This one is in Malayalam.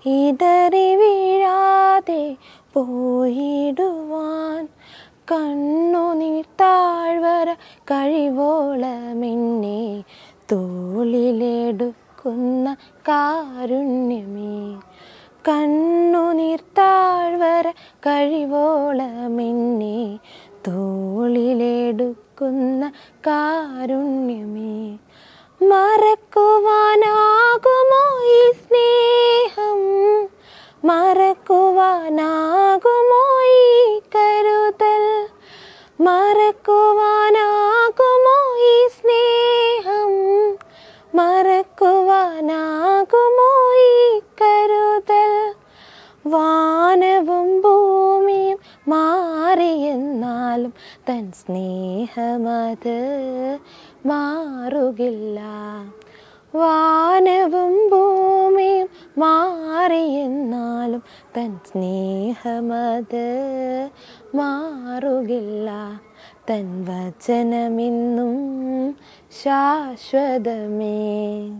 ഇടറി വീഴാതെ പോയിടുവാൻ കണ്ണുനീർ താഴ്വര കഴിവോളമെന്നെ തോളിലെടുക്കുന്ന കാരുണ്യമേ. കണ്ണുനീർ താഴ്വര കഴിവോളമെന്നെ തോളിലെടുക്കുന്ന കാരുണ്യമേ. മറക്കുവാനാകുമോ ഈ സ്നേഹം, മറക്കുവാനാകുമോ ഈ കരുതൽ, മറക്കുവാനാകുമോ ഈ സ്നേഹം, മറക്കുവാനാകുമോ ഈ കരുതൽ. വാനവും ഭൂമിയും മാറിയെന്നാലും തൻ സ്നേഹമത് മാറുകില്ല. വാനവും ഭൂമിയും മാറിയെന്നാലും തൻ സ്നേഹമത് മാറുകില്ല. തൻ വചനമെന്നും ശാശ്വതമേ.